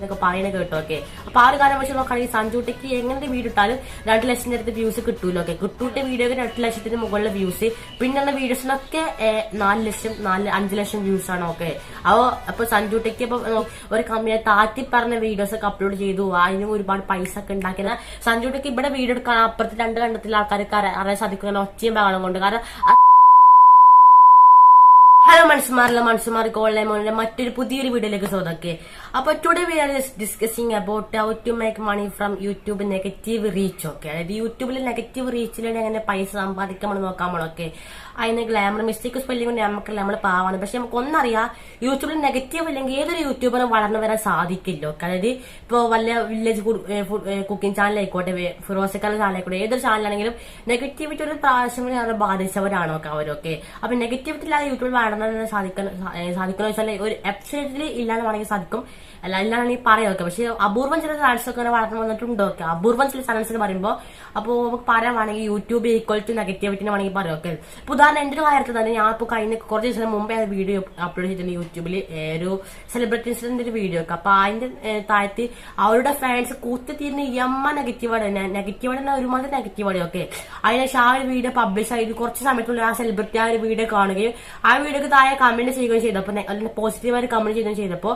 എന്നൊക്കെ പറയുന്നത് കേട്ടോ. ഓക്കെ, അപ്പൊ ആ ഒരു കാര്യം വെച്ച് നോക്കുകയാണെങ്കിൽ സഞ്ജുട്ടിക്ക് എങ്ങനത്തെ വീഡിയോ ഇട്ടാലും 2 ലക്ഷത്തിന്റെ അടുത്ത് വ്യൂസ് കിട്ടൂല. ഓക്കെ, കിട്ടൂട്ട വീഡിയോക്ക് 2 ലക്ഷത്തിന് മുകളിലെ വ്യൂസ്, പിന്നെയുള്ള വീഡിയോസിനൊക്കെ 4 ലക്ഷം 5 ലക്ഷം വ്യൂസ് ആണ്. ഓക്കെ, അപ്പൊ സഞ്ജുട്ടിക്ക് ഇപ്പൊ ഒരു കമ്മിയെ താറ്റി പറഞ്ഞ വീഡിയോസ് ഒക്കെ അപ്ലോഡ് ചെയ്തു, അതിനും ഒരുപാട് പൈസ ഒക്കെ ഉണ്ടാക്കിയത്. സഞ്ജുട്ടിക്ക് ഇവിടെ വീഡിയോ എടുക്കാൻ അപ്പുറത്ത് 2 കണ്ടത്തിലെ ആൾക്കാർക്ക് അറിയാൻ സാധിക്കുന്ന ഒച്ചയും ബഹളം കൊണ്ട്. കാരണം ഹലോ മനസ്സുമാർക്ക് ഓൺലൈൻ മോണിന്റെ മറ്റൊരു പുതിയൊരു വീഡിയോയിലേക്ക് സ്വാഗതം. അപ്പൊ today we are discussing about how to make money from YouTube negative reach. Okay, അതായത് യൂട്യൂബിൽ നെഗറ്റീവ് റീച്ചിലൂടെ എങ്ങനെ പൈസ സമ്പാദിക്കാമെന്ന് നോക്കാമോളൊക്കെ. അതിന് ഗ്ലാമർ മിസ്റ്റേക്ക് സ്പെല്ലിംഗ് കൊണ്ട് നമുക്ക് നമ്മൾ പാവാണ്. പക്ഷെ നമുക്ക് ഒന്നറിയാം, യൂട്യൂബിൽ നെഗറ്റീവ് ഇല്ലെങ്കിൽ ഏതൊരു യൂട്യൂബറും വളർന്നു വരാൻ സാധിക്കില്ല. ഓക്കെ, അതായത് ഇപ്പൊ വല്ല വില്ലേജ് കുക്കിംഗ് ചാനൽ ആയിക്കോട്ടെ, ഫിറോസിക്കൽ ചാനൽ ആയിക്കോട്ടെ, ഏതൊരു ചാനലാണെങ്കിലും നെഗറ്റിവിറ്റി ഒരു പ്രാവശ്യം ബാധിച്ചവരാണോ ഒക്കെ അവരൊക്കെ. അപ്പൊ നെഗറ്റിവിറ്റി ഇല്ലാതെ യൂട്യൂബിൽ വളർന്നു സാധിക്കുന്ന വെച്ചാൽ ഒരു എബ്സൈറ്റിൽ ഇല്ലാന്ന് വേണമെങ്കിൽ സാധിക്കും, അല്ലാണ്ട് പറയാം. പക്ഷെ അപൂർവം ചില ചാനൽസ് ഒക്കെ വളർന്നു വന്നിട്ടുണ്ടോ. ഓക്കെ, അപൂർവം ചില ചാനൽസ് എന്ന് പറയുമ്പോൾ അപ്പോൾ നമുക്ക് പറയാണെങ്കിൽ യൂട്യൂബ് ഈക്വൽ ടു നെഗറ്റിവിറ്റിനെ വേണമെങ്കിൽ പറയാം. ഓക്കെ, ഇപ്പൊ ഉദാഹരണം എന്റെ ഒരു കാര്യത്തിൽ തന്നെ ഞാൻ ഇപ്പോൾ കഴിഞ്ഞ കുറച്ച് ദിവസം മുമ്പേ ആ വീഡിയോ അപ്ലോഡ് ചെയ്തിട്ടുണ്ട് യൂട്യൂബിൽ, ഒരു സെലിബ്രിറ്റീസിന്റെ ഒരു വീഡിയോ ഒക്കെ. അപ്പൊ അതിന്റെ താഴത്ത് അവരുടെ ഫാൻസ് കൂത്തിത്തീരുന്ന നെഗറ്റീവാണ് ഒരുമാതിരി നെഗറ്റീവാണ്. ഓക്കെ, അതിനുശേഷം ആ ഒരു വീഡിയോ പബ്ലിഷ് ആയിട്ട് കുറച്ച് സമയത്തുള്ള ആ സെലിബ്രിറ്റി ആ ഒരു വീഡിയോ കാണുകയും ആ വീഡിയോക്ക് താഴെ കമന്റ് ചെയ്യുകയും ചെയ്തു. അപ്പൊ പോസിറ്റീവായിട്ട് കമന്റ് ചെയ്യുകയും ചെയ്തപ്പോൾ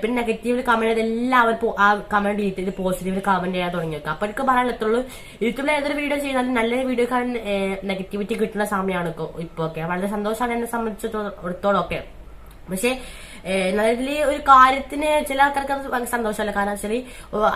പിന്നെ നെഗറ്റീവിൽ കമന്റ് എല്ലാവരും ആ കമന്റ് ഡിലീറ്റ് ചെയ്ത് പോസിറ്റീവിൽ കമന്റ് ചെയ്യാൻ തുടങ്ങി. അപ്പൊ എനിക്ക് പറയാനുള്ളൂ, യൂട്യൂബിൽ ഏതൊരു വീഡിയോ ചെയ്താലും നല്ലൊരു വീഡിയോ കാണാൻ നെഗറ്റിവിറ്റി കിട്ടുന്ന സമയമാണ് ഇപ്പൊ. ഓക്കെ, വളരെ സന്തോഷമാണ് എന്നെ സംബന്ധിച്ചിടത്തോളം. ഓക്കെ, പക്ഷെ ഇതിൽ ഒരു കാര്യത്തിന് ചില ആൾക്കാർക്ക് അത് സന്തോഷമല്ല. കാരണം വെച്ചാൽ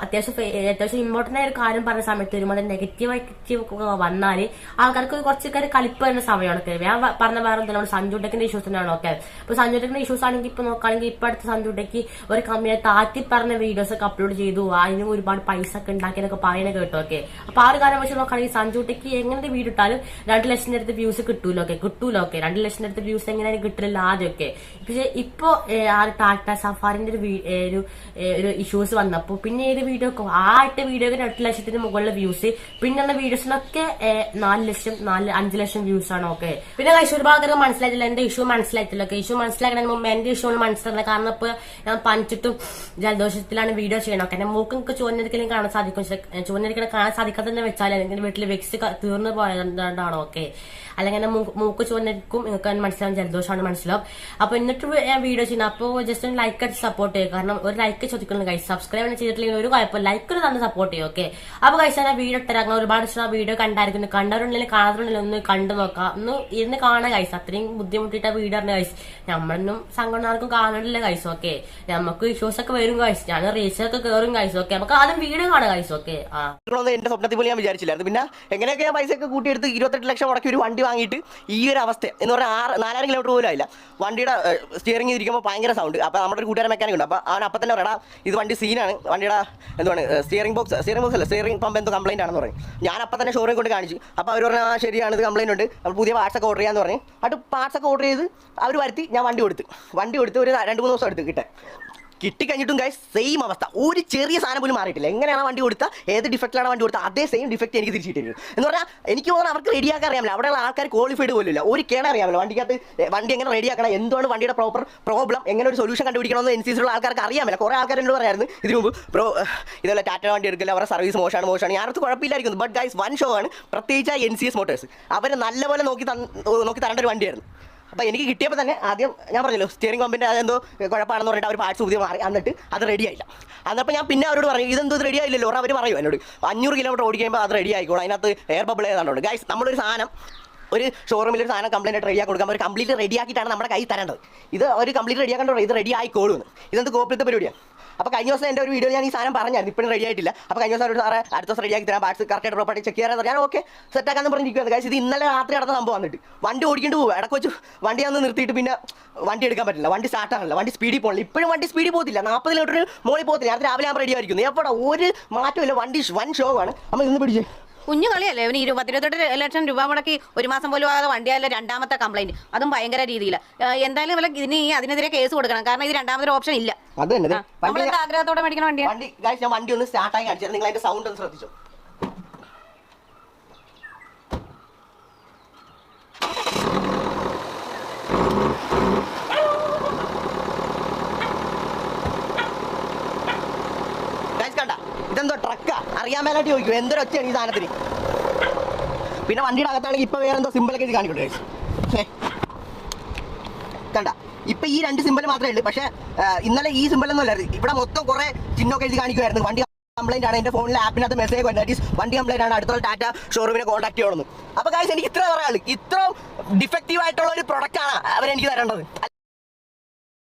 അത്യാവശ്യം ഇമ്പോർട്ടന്റ് ആയ ഒരു കാര്യം പറഞ്ഞ സമയത്ത് ഒരുപാട് നെഗറ്റീവ് വന്നാൽ ആൾക്കാർക്ക് കുറച്ചൊക്കെ കളിപ്പ് വരുന്ന സമയമാണ്. ഞാൻ പറഞ്ഞ വേറെ എന്താണ് സഞ്ജുടെക്കിന്റെ ഇഷ്യൂസ് തന്നെയാണ്. ഓക്കെ, ഇപ്പൊ സഞ്ജുടെക്കിന്റെ ഇഷ്യൂസ് ആണെങ്കിൽ ഇപ്പൊ നോക്കുകയാണെങ്കിൽ ഇപ്പൊ അടുത്ത സഞ്ജുടെക്ക് ഒരു കമ്മിയെ താറ്റി പറഞ്ഞ വീഡിയോസ് ഒക്കെ അപ്ലോഡ് ചെയ്തു, അതിനും ഒരുപാട് പൈസ ഒക്കെ ഉണ്ടാക്കിയെന്നൊക്കെ പറയുന്നത് കേട്ടോ. ഓക്കെ, അപ്പൊ ആ ഒരു കാര്യം വെച്ച് നോക്കുകയാണെങ്കിൽ സഞ്ജുടെക്ക് എങ്ങനത്തെ വീഡിയോ ഇട്ടാലും 2 ലക്ഷത്തിന്റെ അടുത്ത് വ്യൂസ് കിട്ടൂല. ഓക്കെ, 2 ലക്ഷത്തിന്റെ അടുത്ത് വ്യൂസ് എങ്ങനെയാണ് കിട്ടില്ല ആദ്യമൊക്കെ. പക്ഷെ ഇപ്പൊ ആ ടാറ്റ സഫാരിന്റെ ഒരു ഇഷ്യൂസ് വന്നപ്പോ പിന്നെ ഏത് വീഡിയോ ആ ഇട്ട വീഡിയോക്ക് 2 ലക്ഷത്തിന് മുകളിലെ വ്യൂസ്, പിന്നെയുള്ള വീഡിയോസിനൊക്കെ 4 ലക്ഷം 5 ലക്ഷം വ്യൂസ് ആണ്. ഓക്കെ, പിന്നെ ഒരുപാട് മനസ്സിലായിട്ടില്ല, എന്റെ ഇഷ്യൂ മനസ്സിലായിട്ടില്ല. ഇഷ്യൂ മനസ്സിലാക്കുന്നതിന് മുമ്പ് എന്റെ ഇഷ്യൂ മനസ്സിലാക്കില്ല. കാരണം ഇപ്പൊ ഞാൻ പനിച്ചിട്ടും ജലദോഷത്തിലാണ് വീഡിയോ ചെയ്യണം. ഒക്കെ എന്റെ മൂക്കൊക്കെ ചുവന്നിരിക്കലും കാണാൻ സാധിക്കും. ചുവന്നിരിക്കണം കാണാൻ സാധിക്കാത്തതെന്ന് വെച്ചാൽ എന്റെ വീട്ടിൽ വെക്സ് തീർന്നു പോയതുകൊണ്ടാണോ. ഓക്കെ, അല്ലെങ്കിൽ എന്റെ മൂക്ക് ചുവന്നിരിക്കും, നിങ്ങൾക്ക് മനസ്സിലാവും ജലദോഷമാണ് മനസ്സിലാവും. അപ്പൊ എന്നിട്ട് ഞാൻ വീഡിയോ ചെയ്യുന്നത്. അപ്പോൾ ജസ്റ്റ് ഒന്ന് ലൈക്ക് അടിച്ച് സപ്പോർട്ട് ചെയ്യുക. കാരണം ഒരു ലൈക്ക് ചോദിക്കുന്നു ഗൈസ്. സബ്സ്ക്രൈബ് ചെയ്തിട്ടില്ലെങ്കിൽ ഒരു കുഴപ്പം, ലൈക്ക് തന്നെ സപ്പോർട്ട് ചെയ്യും. ഓക്കെ, അപ്പൊ ഗൈസ് ഞാൻ വീഡിയോ ഇട്ടിറങ്ങാം. ഒരുപാട് വീഡിയോ കണ്ടായിരിക്കുന്നു. കണ്ടവരുണ്ടെങ്കിൽ കാണാറുണ്ടെങ്കിൽ ഒന്ന് കണ്ടു നോക്കാം, ഒന്ന് ഇരുന്ന് കാണാൻ ഗൈസ്. അത്രയും ബുദ്ധിമുട്ടിയിട്ട് വീഡിയോ ഇറങ്ങുക ഗൈസ്. നമ്മളൊന്നും സംഘടനകൾക്കും കാണണ്ടില്ല ഗൈസ്. ഓക്കെ, നമുക്ക് ഇഷ്യൂസ് ഒക്കെ വരും ഗൈസ്. ഞാൻ റീച്ചൊക്കെ കയറും ഗൈസ്. ഓക്കെ, നമുക്ക് ആദ്യം വീഡിയോ കാണാം ഗൈസ്. ഓക്കെ, എന്റെ സ്വപ്നത്തിൽ പോലും ഞാൻ വിചാരിച്ചില്ലായിരുന്നു. പിന്നെ എങ്ങനെയൊക്കെ ഞാൻ പൈസ ഒക്കെ കൂട്ടിയെടുത്ത് 28 ലക്ഷം മുടക്കി ഒരു വണ്ടി വാങ്ങിയിട്ട് ഈ ഒരു അവസ്ഥ എന്ന് പറഞ്ഞാൽ 4000 കിലോമീറ്റർ പോലും ആയില്ല. വണ്ടിയുടെ സ്റ്റിയറിംഗ് ഇരിക്കുമ്പോൾ ഭയങ്കര സൗണ്ട്. അപ്പോൾ നമ്മുടെ ഒരു കൂട്ടുകാരൻ മെക്കാനിക് ഉണ്ട്. അപ്പോൾ അവൻ അപ്പം തന്നെ പറയടാ ഇത് വണ്ടി സീനാണ്, വണ്ടിയുടെ എന്താണ് സ്റ്റിയറിംഗ് ബോക്സ് അല്ല സ്റ്റിയറിംഗ് പമ്പ് എന്തോ കംപ്ലൈൻറ്റ് ആണെന്ന് പറയും. ഞാൻ അപ്പം തന്നെ ഷോറൂം കൊണ്ട് കാണിച്ചു. അപ്പോൾ അവർ പറഞ്ഞാൽ ശരിയാണ്, ഇത് കംപ്ലൈൻറ്റ് ഉണ്ട്, അപ്പോൾ പുതിയ പാർട്സ് ഒക്കെ ഓർഡർ ചെയ്യാമെന്ന് പറഞ്ഞു. അത് പാർട്സ് ഒക്കെ ഓർഡർ ചെയ്ത് അവർ വരുത്തി. ഞാൻ വണ്ടി കൊടുത്ത് ഒരു 2-3 ദിവസം എടുത്ത് കിട്ടിക്കഴിഞ്ഞിട്ടും ഗൈസ് സെയിം അവസ്ഥ. ഒരു ചെറിയ സാധനം പോലും മാറിയിട്ടില്ല. എങ്ങനെയാണ് വണ്ടി കൊടുത്താൽ, ഏത് ഡിഫക്റ്റിലാണ് വണ്ടി കൊടുത്താൽ അതേ സെയിം ഡിഫക്റ്റ് എനിക്ക് തിരിച്ചിട്ടിരുന്നു. എന്ന് പറഞ്ഞാൽ എനിക്ക് തോന്നുന്നു അവർക്ക് റെഡിയാക്കാൻ അറിയാമില്ല. അവിടെയുള്ള ആൾക്കാർ ക്വാളിഫൈഡ് പോലും ഇല്ല. ഒരു കേണ അറിയാമല്ലോ വണ്ടിക്കകത്ത് വണ്ടി എങ്ങനെ റെഡിയാക്കണം, എന്തുകൊണ്ട് വണ്ടിയുടെ പ്രോബ്ലം, എങ്ങനെ ഒരു സൊല്യൂഷൻ കണ്ടുപിടിക്കണമെന്ന് NCC ആൾക്കാർക്ക് അറിയാമില്ല. കുറേ ആൾക്കാർ എന്നോട് പറയായിരുന്നു ഇതിനു മുമ്പ് ഇതല്ല ടാറ്റ വണ്ടി എടുക്കില്ല, അവരുടെ സർവീസ് മോശമാണ്. ഞാനത് കുഴപ്പമില്ലായിരിക്കുന്നു. ബട്ട് ഗൈസ് വൺ ഷോ ആണ്, പ്രത്യേകിച്ച് NCS മോട്ടോഴ്സ് അവർ നല്ലപോലെ നോക്കി തരേണ്ട ഒരു വണ്ടിയായിരുന്നു. അപ്പോൾ എനിക്ക് കിട്ടിയപ്പോൾ തന്നെ ആദ്യം ഞാൻ പറഞ്ഞല്ലോ സ്റ്റിയറിംഗ് പമ്പിൻ്റെ അതെന്തോ കുഴപ്പമാണെന്ന് പറഞ്ഞിട്ട് അവർ പാർട്സ് പുതിയ മാറി. എന്നിട്ട് അത് റെഡി ആയില്ല. അന്നപ്പോൾ ഞാൻ പിന്നെ അവരോട് പറഞ്ഞു ഇതെന്തോ ഇത് റെഡി ആയില്ലല്ലോ. അവർ പറയും എന്നോട് 500 കിലോമീറ്റർ ഓടിക്കുമ്പോൾ അത് റെഡി ആയിക്കോളും, അതിനകത്ത് എയർ ബബിൾ ഏതാണ്ടുണ്ട്. ഗൈസ് നമ്മളൊരു സാധനം ഒരു ഷോറൂമിൽ ഒരു സാധനം കംപ്ലൈൻറ്റ് റെഡിയാക്കി കൊടുക്കാൻ ഒരു കംപ്ലീറ്റ് റെഡിയാക്കിയിട്ടാണ് നമ്മുടെ കൈ തരേണ്ടത്. ഇത് ഒരു കംപ്ലീറ്റ് റെഡിയാക്കേണ്ടത് ഇത് റെഡി ആയിക്കോളും. ഇതെന്ത് കോപ്പിലത്തെ പരിപാടിയാണ്. അപ്പോൾ കഴിഞ്ഞ ദിവസം എൻ്റെ ഒരു വീഡിയോ ഞാൻ ഈ സാധനം പറഞ്ഞായിരുന്നു, ഇപ്പോഴും റെഡി ആയിട്ടില്ല. അപ്പോൾ കഴിഞ്ഞ ദിവസം ഒരു സാറേ അടുത്ത ദിവസം റെഡിയാക്കി തരാം, പാർട്സ് കറക്റ്റായിട്ട് പ്രോപ്പർട്ടി ചെക്ക് ചെയ്യാൻ ഞാൻ ഓക്കെ സെറ്റാക്കാന്ന് പറഞ്ഞിരിക്കുകയാണ്. ഗൈസ് ഇത് ഇന്നലെ രാത്രി നടന്ന സംഭവം. വന്നിട്ട് വണ്ടി ഓടിക്കേണ്ടി പോകും. ഇടയ്ക്ക് വെച്ച് വണ്ടി ഒന്ന് നിർത്തിയിട്ട് പിന്നെ വണ്ടി എടുക്കാൻ പറ്റില്ല, വണ്ടി സ്റ്റാർട്ടാണില്ല, വണ്ടി സ്പീഡിൽ പോകണില്ല. ഇപ്പോഴും വണ്ടി സ്പീഡിൽ പോകത്തില്ല, 40 കിലോമീറ്റർ മോളിൽ പോകത്തില്ല. അത് രാവിലെ ആകുമ്പോൾ റെഡി ആയിരിക്കുന്നു. എപ്പോഴാ ഒരു മാറ്റമില്ല, വണ്ടി വൺ ഷോ ആണ്. നമ്മൾ ഇന്ന് പിടിച്ചേ കുഞ്ഞു കളിയല്ലേ ഇവന് 28 ലക്ഷം രൂപ മുടക്കി ഒരു മാസം പോലും ആകാതെ വണ്ടിയായാലും രണ്ടാമത്തെ കംപ്ലൈന്റ്, അതും ഭയങ്കര രീതിയിൽ. എന്തായാലും അതിനെതിരെ കേസ് കൊടുക്കണം. കാരണം ഇത് രണ്ടാമതൊരു ഓപ്ഷൻ ഇല്ല. ആഗ്രഹത്തോടെ മേടിക്കുന്ന വണ്ടിയാണ്. ഞാൻ വണ്ടി ഒന്ന് സ്റ്റാർട്ടായി കാണിച്ചാൽ നിങ്ങൾ അതിന്റെ സൗണ്ട് ഒന്ന് ശ്രദ്ധിച്ചു. ഇതെന്തോ ട്രക്കാ അറിയാൻ മേലായിട്ട് ചോദിക്കും എന്തൊരൊച്ചയാണ് ഈ സാധനത്തിന്. പിന്നെ വണ്ടിയുടെ അകത്താണെങ്കിൽ ഇപ്പൊ വേറെ എന്തോ സിമ്പിളൊക്കെ ഇത് കാണിക്കട്ടെ. കണ്ട ഇപ്പൊ ഈ 2 സിമ്പിൾ മാത്രമേ ഉള്ളൂ. പക്ഷേ ഇന്നലെ ഈ സിമ്പിളൊന്നും അല്ലായിരുന്നു. ഇവിടെ മൊത്തം കുറെ ചിഹ്നമൊക്കെ എഴുതി കാണിക്കുമായിരുന്നു. വണ്ടി കംപ്ലൈന്റ് ആണ്. എന്റെ ഫോണിലെ ആപ്പിനകത്ത് മെസ്സേജ് വന്നത് വണ്ടി കംപ്ലൈന്റ് ആണ്, അടുത്തുള്ള ടാറ്റ ഷോറൂമിനെ കോൺടാക്ട് ചെയ്യണമെന്ന്. അപ്പൊ ഗൈസ് എനിക്ക് ഇത്ര പറയാനുള്ളൂ, ഇത്ര ഡിഫക്റ്റീവ് ആയിട്ടുള്ള ഒരു പ്രൊഡക്റ്റ് ആണ് അവരെനിക്ക് തരേണ്ടത്.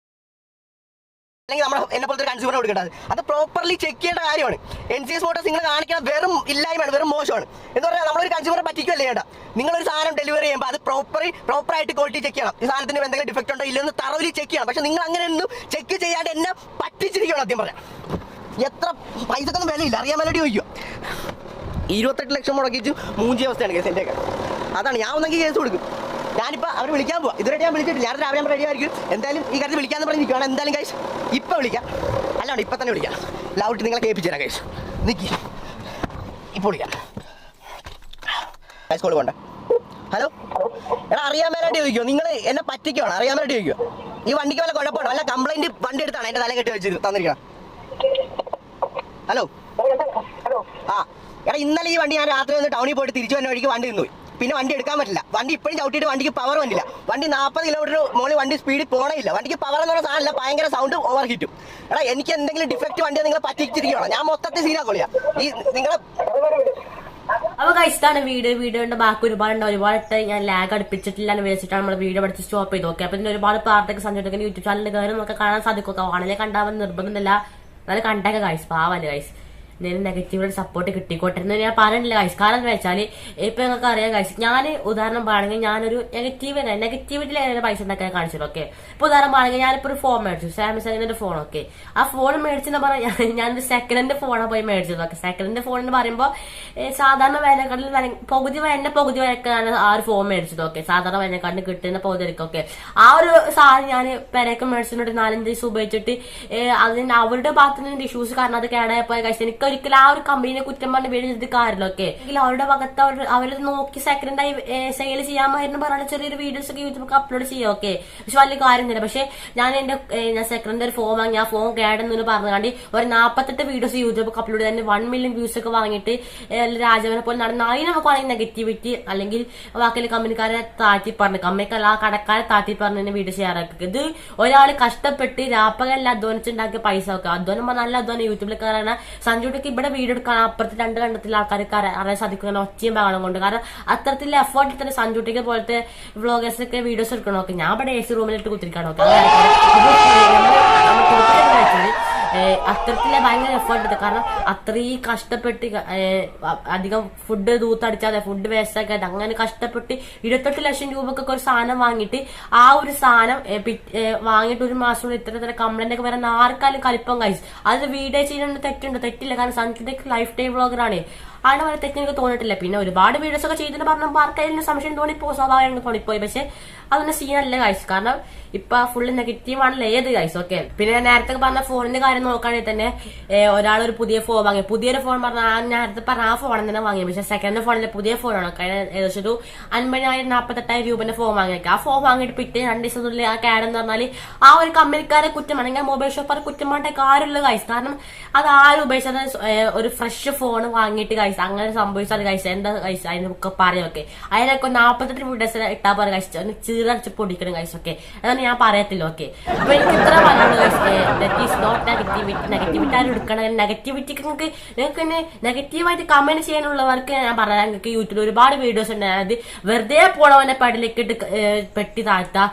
അല്ലെങ്കിൽ നമ്മൾ എന്നെ പോലത്തെ കൺസ്യൂമർ കൊടുക്കേണ്ടത്. അത് പ്രോപ്പർലി ചെക്ക് ചെയ്യേണ്ട കാര്യമാണ്. NCS മോട്ടോഴ്സ് നിങ്ങൾ കാണിക്കുന്ന വെറും ഇല്ലായ്മയാണ്, വെറും മോശമാണ്. എന്ന് പറഞ്ഞാൽ നമ്മളൊരു കൺസ്യൂമറെ പറ്റിക്കുകയല്ലേ ചെയ്യേണ്ട. നിങ്ങളൊരു സാധനം ഡെലിവറി ചെയ്യുമ്പോൾ അത് പ്രോപ്പറായിട്ട് ക്വാളിറ്റി ചെക്ക് ചെയ്യണം. ഈ സാധനത്തിന് എന്തെങ്കിലും ഡിഫക്റ്റ് ഉണ്ടോ ഇല്ലെന്ന് തറവിലി ചെക്ക് ചെയ്യണം. പക്ഷെ നിങ്ങൾ അങ്ങനെ ഒന്നും ചെക്ക് ചെയ്യാണ്ട് എന്നെ പറ്റിച്ചിരിക്കണം. ആദ്യം പറയാം, എത്ര പൈസക്കൊന്നും വിലയില്ല. അറിയാൻ വേണ്ടി ചോദിക്കും. 28 ലക്ഷം മുടക്കിച്ച് മൂഞ്ചി അവസ്ഥയാണ് കേസ് എൻ്റെ ഒക്കെ. അതാണ് ഞാൻ ഒന്നെങ്കിൽ കേസ് കൊടുക്കും. ഞാനിപ്പോൾ അവർ വിളിക്കാൻ പോവാം. ഇതുവരെ ഞാൻ വിളിച്ചിട്ടില്ല. ഞാൻ രാവിലെ റെഡി ആയിരിക്കും. എന്തായാലും ഈ കാര്യത്തിൽ വിളിക്കാമെന്ന് പറഞ്ഞ് നിൽക്കുകയാണ്. എന്തായാലും കൈസ് ഇപ്പം വിളിക്കാം, അല്ലാണ്ട് ഇപ്പം തന്നെ വിളിക്കാം. ലൗട്ട് നിങ്ങളെ കേൾപ്പിച്ചു തരാം കൈസ്. നിൽക്കി ഇപ്പോൾ വിളിക്കാം. കൈസ് കോൾ കൊണ്ട. ഹലോ എടാ, അറിയാൻ വേണ്ടി ചോദിക്കുമോ? നിങ്ങൾ എന്നെ പറ്റിക്കുവാണ്. അറിയാൻ വേണ്ടി ചോദിക്കുമോ? ഈ വണ്ടിക്ക് വല്ല കുഴപ്പമാണോ? വല്ല കംപ്ലൈൻറ്റ് വണ്ടി എടുത്താണ് എൻ്റെ തല കെട്ടി വെച്ചത് തന്നിരിക്കണം. ഹലോ ആ എടാ, ഇന്നലെ ഈ വണ്ടി ഞാൻ രാത്രി വന്ന് ടൗണിൽ പോയിട്ട് തിരിച്ചു വന്ന വഴിക്ക് വണ്ടി നിന്നു. പിന്നെ വണ്ടി എടുക്കാൻ പറ്റില്ല. വണ്ടി ഇപ്പോഴും ചവിട്ടിയിട്ട് വണ്ടിക്ക് പവർ വന്നില്ല. വണ്ടി 40 കിലോമീറ്റർ മുകളിൽ വണ്ടി സ്പീഡിൽ പോകണമില്ല. വണ്ടിക്ക് പവർ എന്ന് പറഞ്ഞ സാധനമില്ല, ഭയങ്കര സൗണ്ട് ഓവർ ഹിറ്റും. എടാ, എനിക്ക് എന്തെങ്കിലും ഡിഫക്റ്റ് വണ്ടിയെ നിങ്ങൾ പറ്റിച്ചിരിക്കണം. ഞാൻ മൊത്തത്തിൽ സീനാക്കൊള്ളിയാ ഈ നിങ്ങളെ. അപ്പൊ കഴിച്ചിട്ടാണ് വീഡിയോന്റെ ബാക്കി ഒരുപാട് ഞാൻ ലാഗ് അടുപ്പിച്ചിട്ടില്ല എന്ന് വിചാരിച്ചിട്ടാണ് നമ്മൾ വീഡിയോ പഠിച്ച് സ്റ്റോപ്പ് ചെയ്ത് നോക്കി. അപ്പൊ ഇതിന് ഒരുപാട് പാർട്ടൊക്കെ സഞ്ജയ് യൂട്യൂബ് ചാനലിൽ കയറി നമുക്ക് കാണാൻ സാധിക്കും. ആണെങ്കിലും കണ്ടാവാൻ നിർബന്ധമില്ല, എന്നാലും കണ്ടൊക്കെ ഗൈസ്, പാവല്ലേ ഗൈസ്. എന്തെങ്കിലും നെഗറ്റീവ് സപ്പോർട്ട് കിട്ടിക്കോട്ടെ എന്ന് ഞാൻ പറയുന്നില്ല ഗൈസ്. കാരണം എന്താ വെച്ചാൽ ഇപ്പൊ നിങ്ങൾക്ക് അറിയാം ഗൈസ്, ഞാൻ ഉദാഹരണം പറയുകയാണെങ്കിൽ ഞാനൊരു നെഗറ്റിവിറ്റിയിൽ പൈസ ഉണ്ടാക്കാൻ കാണിച്ചത്. ഓക്കെ, ഇപ്പൊ ഉദാഹരണം പറയുകയാണെങ്കിൽ ഞാനിപ്പോ ഒരു ഫോൺ മേടിച്ചു, സാംസങ്ങിന്റെ ഒരു ഫോൺ. ഓക്കെ, ആ ഫോൺ മേടിച്ചെന്ന് പറഞ്ഞാൽ ഞാനൊരു സെക്കൻഡ് ഹാൻഡ് ഫോണാണ് പോയി മേടിച്ചത്. ഓക്കെ, സെക്കൻഡ് ഹാൻഡ് ഫോൺ എന്ന് പറയുമ്പോൾ സാധാരണ വേനക്കാട്ടിൽ പകുതി വരക്കാണ് ആ ഒരു ഫോൺ മേടിച്ചത്. ഓക്കെ, സാധാരണ വേനക്കാട്ടിന് കിട്ടുന്ന പകുതി. ഓക്കെ, ആ ഒരു സാധനം ഞാൻ പെരയൊക്കെ മേടിച്ചിട്ട് 4-5 ദിവസം ഉപയോഗിച്ചിട്ട് അതിന് അവരുടെ ഭാഗത്ത് നിന്ന് ഇഷ്യൂസ് കാരണം അത് കേടായപ്പോൾ കഴിച്ച് എനിക്ക് ഒരിക്കലും ആ ഒരു കമ്പനിയെ കുറ്റം പറഞ്ഞ് വീട് കാര്യമില്ല. ഓക്കെ, അവരുടെ ഭാഗത്ത് അവർ നോക്കി സെക്കൻഡായി സെയിൽ ചെയ്യാമായിരുന്നു പറഞ്ഞാൽ ചെറിയൊരു വീഡിയോസ് ഒക്കെ യൂട്യൂബിൽ അപ്ലോഡ് ചെയ്യാം. ഓക്കെ, പക്ഷെ വലിയ കാര്യം തന്നെ. പക്ഷെ ഞാൻ സെക്കൻഡ് ഒരു ഫോൺ വാങ്ങി, ആ ഫോൺ കേടെന്ന് പറഞ്ഞാണ്ട് ഒരു 48 വീഡിയോസ് യൂട്യൂബിൽ അപ്ലോഡ് ചെയ്ത് 1 മില്യൺ വ്യൂസ് ഒക്കെ വാങ്ങിയിട്ട് രാജവനെ പോലെ നടന്ന അതിന് നമുക്ക് വേണമെങ്കിൽ നെഗറ്റിവിറ്റി അല്ലെങ്കിൽ ബാക്കിയുള്ള കമ്പനിക്കാരെ താഴ്ത്തി പറഞ്ഞു, കമ്പനിക്കല്ല ആ കടക്കാരെ താഴ്ത്തി പറഞ്ഞ വീഡിയോ ഷെയർ ആക്കുക. ഇത് ഒരാൾ കഷ്ടപ്പെട്ട് രാപ്പകല്ല അധ്വാനിച്ചുണ്ടാക്കിയ പൈസ. ഒക്കെ അധ്വാനം നല്ല അധ്വാനം യൂട്യൂബിൽ കയറാൻ സഞ്ജുട്ടിക്ക് ഇവിടെ വീഡിയോ എടുക്കാൻ അപ്പുറത്ത് 2 കണ്ടത്തിലെ ആൾക്കാർക്ക് അറിയാൻ സാധിക്കുന്ന ഒച്ചയും ബഹളം കൊണ്ട്. കാരണം അത്തരത്തിൽ എഫേർട്ടിൽ തന്നെ സഞ്ജുട്ടിക്ക് പോലത്തെ വ്ളോഗേഴ്സ് ഒക്കെ വീഡിയോസ് എടുക്കണം. നോക്കി ഞാൻ ഇവിടെ AC റൂമിലിട്ട് കുത്തിരിക്കണം. നോക്കി അത്തരത്തിലെ ഭയങ്കര എഫേർട്ട് എടുത്തത്. കാരണം അത്രയും കഷ്ടപ്പെട്ട് അധികം ഫുഡ് ദൂത്തടിച്ചാതെ ഫുഡ് വേസ്റ്റ് ആക്കാതെ അങ്ങനെ കഷ്ടപ്പെട്ട് 28 ലക്ഷം രൂപക്കൊക്കെ ഒരു സാധനം വാങ്ങിയിട്ട് ആ ഒരു സാധനം വാങ്ങിയിട്ട് ഒരു മാസം ഇത്ര കംപ്ലൈന്റ് ഒക്കെ വരാൻ ആർക്കാലും കലിപ്പം കഴിച്ചു. അത് വീഡിയോ ചെയ്യുന്ന തെറ്റില്ല. കാരണം സൺസിന്റെ ലൈഫ് ടൈം വ്ളോഗറാണ്. ആണ് വരെ തെറ്റ് എനിക്ക് തോന്നിയിട്ടില്ല. പിന്നെ ഒരുപാട് വീഡിയോസ് ഒക്കെ ചെയ്തിട്ട് പറഞ്ഞപ്പോൾ ആർക്കായാലും സംശയം തോന്നിപ്പോ സ്വാഭാവികം തോന്നിപ്പോയി. പക്ഷെ അതൊന്നും സീനല്ല ഗൈസ്. കാരണം ഇപ്പൊ ഫുള്ള് നെഗറ്റീവ് ആണല്ലോ ഏത് ഗൈസ്. ഓക്കെ, പിന്നെ ഞാൻ നേരത്തെ പറഞ്ഞ ഫോണിന്റെ കാര്യം നോക്കുകയാണെങ്കിൽ തന്നെ ഒരാളൊരു പുതിയ ഫോൺ വാങ്ങി. പുതിയൊരു ഫോൺ പറഞ്ഞാൽ ഞാൻ നേരത്തെ പറഞ്ഞ ആ ഫോൺ തന്നെ വാങ്ങിയത്. പക്ഷെ സെക്കൻഡ് ഫോണിലെ പുതിയ ഫോണാണ്. ഏകദേശം ഒരു 50,000-48,000 രൂപന്റെ ഫോൺ വാങ്ങിയേക്കാം. ആ ഫോൺ വാങ്ങിയിട്ട് പിറ്റേ 2 ദിവസത്തിനുള്ളിൽ ആ കേടെന്ന് പറഞ്ഞാൽ ആ ഒരു കമ്പനിക്കാരെ കുറ്റമാണെങ്കിൽ മൊബൈൽ ഷോപ്പറെ കുറ്റമായിട്ട് കാര്യമുള്ള ഗൈസ്. കാരണം അത് ആരും ഉപയോഗിച്ചത് ഒരു ഫ്രഷ് ഫോൺ വാങ്ങിയിട്ട് ഗൈസ് അങ്ങനെ സംഭവിച്ചാൽ ഗൈസ് എന്താ ഗൈസ് അതിനൊക്കെ പറയാം. അതിനൊക്കെ 48 വീഡിയോസ് ഇട്ടാ പറയാം ഗൈസ്, ചീറടിച്ച് പൊടിക്കണം ഗൈസ്. ഓക്കെ, അതാണ് ഞാൻ പറയത്തില്ല. ഓക്കെ, അപ്പൊ എനിക്ക് ഇത്ര പറയാനുള്ളൂ guys. That is not negativity ആരും എടുക്കണം. നെഗറ്റിവിറ്റിക്ക് നിങ്ങൾക്ക് തന്നെ നെഗറ്റീവായിട്ട് കമന്റ് ചെയ്യാനുള്ളവർക്ക് ഞാൻ പറയാം, നിങ്ങൾക്ക് യൂട്യൂബിൽ ഒരുപാട് വീഡിയോസ് ഉണ്ട്. അതായത് വെറുതെ പോണവനെ പടിലേക്കിട്ട് പെട്ടി താഴ്ത്ത,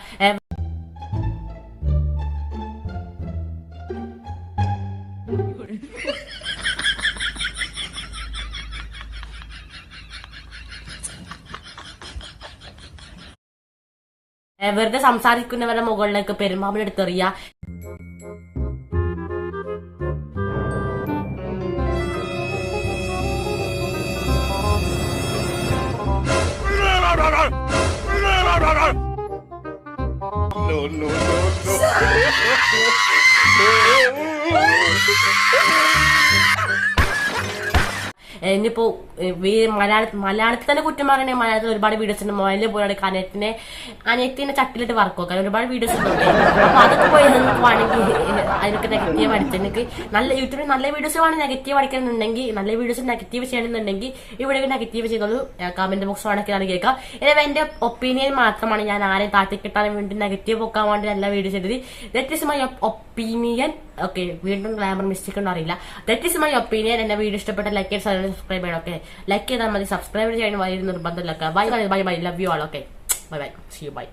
വെറുതെ സംസാരിക്കുന്നവരുടെ മുകളിലേക്ക് പെരുമാറിനെടുത്തെറിയ. ഇനിയിപ്പോ മലയാളത്തിൽ തന്നെ കുറ്റം പറയണേ, മലയാളത്തിൽ ഒരുപാട് വീഡിയോസ് ഉണ്ട്. മൊബൈലിൽ പോയി അനിയത്തിനെ ചട്ടിലിട്ട് വർക്കോക്കാൻ ഒരുപാട് വീഡിയോസ് ഉണ്ട്. അപ്പൊ അതൊക്കെ പോയി വേണമെങ്കിൽ അതിനൊക്കെ നെഗറ്റീവ് അടിച്ച് എനിക്ക് യൂട്യൂബിൽ നല്ല വീഡിയോസ് വേണം നെഗറ്റീവ് അടിക്കണമെന്നുണ്ടെങ്കിൽ, നല്ല വീഡിയോസ് നെഗറ്റീവ് ചെയ്യണമെന്നുണ്ടെങ്കിൽ ഇവിടെ നെഗറ്റീവ് ചെയ്തോളൂ. കമന്റ് ബോക്സ് വേണമെങ്കിൽ കേൾക്കാം. ഇനി എന്റെ ഒപ്പീനിയൻ മാത്രമാണ്, ഞാൻ ആരെയും താഴ്ത്തിക്കിട്ടാൻ വേണ്ടി നെഗറ്റീവ് വെക്കാൻ വേണ്ടി നല്ല വീഡിയോസ് ചെയ്തത്. That is my opinion. Okay, വീണ്ടും ഗ്ലാമർ മിസ്റ്റേക്ക് ഒന്നും അറിയില്ല. That is my opinion. എന്റെ വീഡിയോ ഇഷ്ടപ്പെട്ട ലൈക്ക് ചെയ്ത് സബ്സ്ക്രൈബ് ചെയ്യണം. ഓക്കെ, ലൈക്ക് ചെയ്താൽ മതി, സബ്സ്ക്രൈബ് ചെയ്യാൻ വലിയ നിർബന്ധമില്ല. Bye bye bye bye, love you all. Okay, bye bye, see you, by.